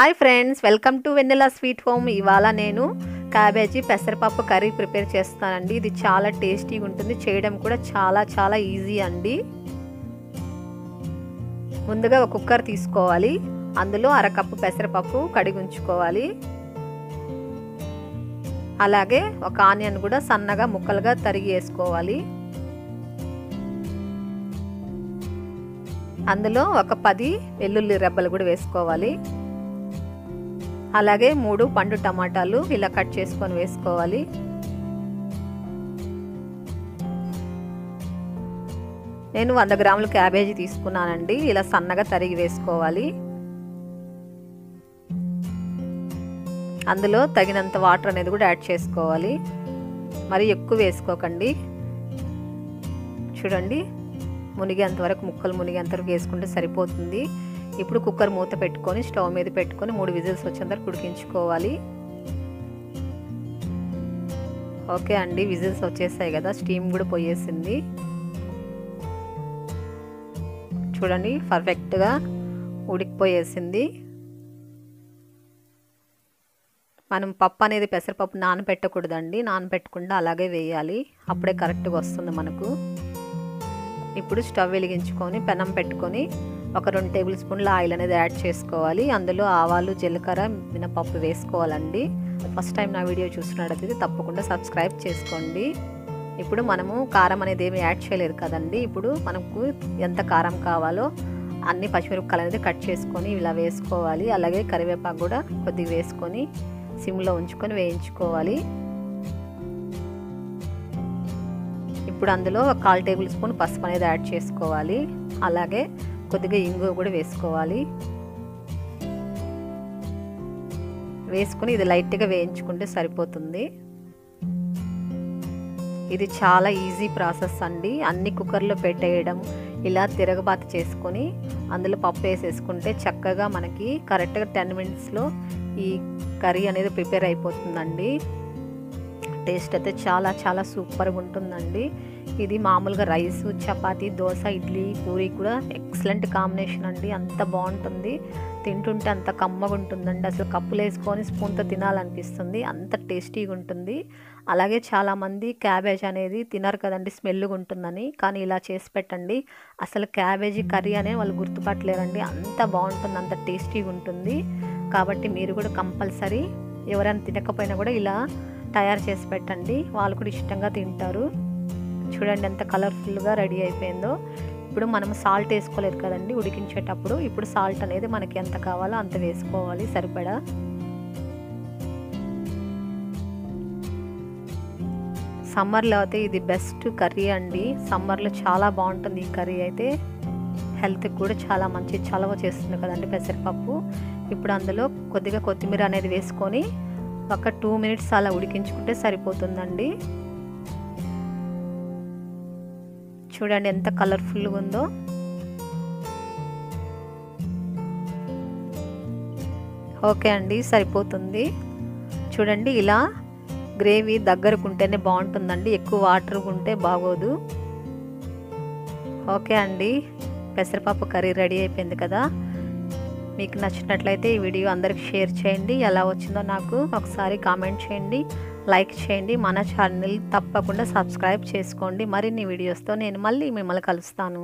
Hi friends, welcome to Vennela sweet home. ఇవాళ నేను cabbage పెసరపప్పు కర్రీ ప్రిపేర్ చేస్తానండి. ఇది చాలా టేస్టీగా ఉంటుంది, చేయడం కూడా చాలా ఈజీ అండి. ముందుగా ఒక కుక్కర్ తీసుకోవాలి, అందులో అరకప్పు పెసరపప్పు కడిగి ఉంచుకోవాలి. అలాగే ఒక ఆనియన్ కూడా సన్నగా ముక్కలుగా తరిగి వేసుకోవాలి. అందులో ఒక 10 వెల్లుల్లి రెబ్బలు కూడా వేసుకోవాలి. అలాగే 3 పండు టమాటాలు ఇలా కట్ చేసుకొని వేసుకోవాలి. నేను 100 గ్రాముల క్యాబేజీ తీసుకున్నానండి. ఇలా సన్నగా తరిగి వేసుకోవాలి. అందులో తగినంత వాటర్ అనేది కూడా యాడ్ చేసుకోవాలి. మరి ఎక్కువ వేసుకోకండి. చూడండి, మునిగేంత వరకు, ముక్కలు మునిగేంత వరకు వేసుకుంటే సరిపోతుంది. ఇప్పుడు కుక్కర్ మూత పెట్టుకొని స్టవ్ మీద పెట్టుకొని 3 విజిల్స్ వచ్చేంత వరకు ఉడికించుకోవాలి. ఓకే అండి, విజిల్స్ వచ్చేసాయి కదా, స్టీమ్ కూడా పోయేసింది. చూడండి, పర్ఫెక్ట్గా ఉడికిపోయేసింది. మనం పప్పు అనేది పెసరపప్పు నానబెట్టకూడదండి, నానబెట్టకుండా అలాగే వేయాలి, అప్పుడే కరెక్ట్గా వస్తుంది మనకు. ఇప్పుడు స్టవ్ వెలిగించుకొని పెనం పెట్టుకొని ఒక 2 టేబుల్ స్పూన్ల ఆయిల్ అనేది యాడ్ చేసుకోవాలి. అందులో ఆవాలు, జీలకర్ర, మినపప్పు వేసుకోవాలండి. ఫస్ట్ టైం నా వీడియో చూస్తున్నట్లయితే తప్పకుండా సబ్స్క్రైబ్ చేసుకోండి. ఇప్పుడు మనము కారం అనేది ఏమి యాడ్ చేయలేదు కదండి. ఇప్పుడు మనకు ఎంత కారం కావాలో అన్ని పచ్చిమిరపకాయలు అనేది కట్ చేసుకొని ఇలా వేసుకోవాలి. అలాగే కరివేపాకు కూడా కొద్దిగా వేసుకొని సిమ్లో ఉంచుకొని వేయించుకోవాలి. ఇప్పుడు అందులో ఒక 1/4 టేబుల్ స్పూన్ పసుపు అనేది యాడ్ చేసుకోవాలి. అలాగే కొద్దిగా ఇంగువ కూడా వేసుకోవాలి. వేసుకుని ఇది లైట్గా వేయించుకుంటే సరిపోతుంది. ఇది చాలా ఈజీ ప్రాసెస్ అండి. అన్ని కుక్కర్లో పెట్టేయడం, ఇలా తిరగబాత చేసుకొని అందులో పప్పు వేసేసుకుంటే చక్కగా మనకి కరెక్ట్గా 10 మినిట్స్లో ఈ కర్రీ అనేది ప్రిపేర్ అయిపోతుందండి. టేస్ట్ అయితే చాలా సూపర్గా ఉంటుందండి. ఇది మామూలుగా రైస్, చపాతీ, దోశ, ఇడ్లీ, పూరి కూడా ఎక్సలెంట్ కాంబినేషన్ అండి. అంత బాగుంటుంది, తింటుంటే అంత కమ్మగా ఉంటుందండి. అసలు కప్పులు వేసుకొని స్పూన్తో తినాలనిపిస్తుంది, అంత టేస్టీగా ఉంటుంది. అలాగే చాలామంది క్యాబేజ్ అనేది తినరు కదండి, స్మెల్గా ఉంటుందని. కానీ ఇలా చేసి పెట్టండి, అసలు క్యాబేజీ కర్రీ అనే వాళ్ళు గుర్తుపట్టలేరండి. అంత బాగుంటుంది, అంత టేస్టీగా ఉంటుంది. కాబట్టి మీరు కూడా కంపల్సరీ ఎవరైనా తినకపోయినా కూడా ఇలా తయారు చేసి పెట్టండి, వాళ్ళు కూడా ఇష్టంగా తింటారు. చూడండి ఎంత కలర్ఫుల్గా రెడీ అయిపోయిందో. ఇప్పుడు మనం సాల్ట్ వేసుకోలేదు కదండి ఉడికించేటప్పుడు. ఇప్పుడు సాల్ట్ అనేది మనకి ఎంత కావాలో అంత వేసుకోవాలి, సరిపడా. సమ్మర్లో అయితే ఇది బెస్ట్ కర్రీ అండి. సమ్మర్లో చాలా బాగుంటుంది ఈ కర్రీ అయితే. హెల్త్కి కూడా చాలా మంచి చలవ చేస్తుంది కదండి పెసరపప్పు. ఇప్పుడు అందులో కొద్దిగా కొత్తిమీర అనేది వేసుకొని ఒక 2 మినిట్స్ అలా ఉడికించుకుంటే సరిపోతుందండి. చూడండి ఎంత కలర్ఫుల్గా ఉందో. ఓకే అండి, సరిపోతుంది. చూడండి, ఇలా గ్రేవీ దగ్గరకు ఉంటేనే బాగుంటుందండి, ఎక్కువ వాటర్ ఉంటే బాగోదు. ఓకే అండి, పెసరపప్పు కర్రీ రెడీ అయిపోయింది కదా. మీకు నచ్చినట్లయితే ఈ వీడియో అందరికి షేర్ చేయండి. ఎలా వచ్చిందో నాకు ఒకసారి కామెంట్ చేయండి, లైక్ చేయండి. మన ఛానల్ తప్పకుండా సబ్స్క్రైబ్ చేసుకోండి. మరిన్ని వీడియోస్తో నేను మళ్ళీ మిమ్మల్ని కలుస్తాను.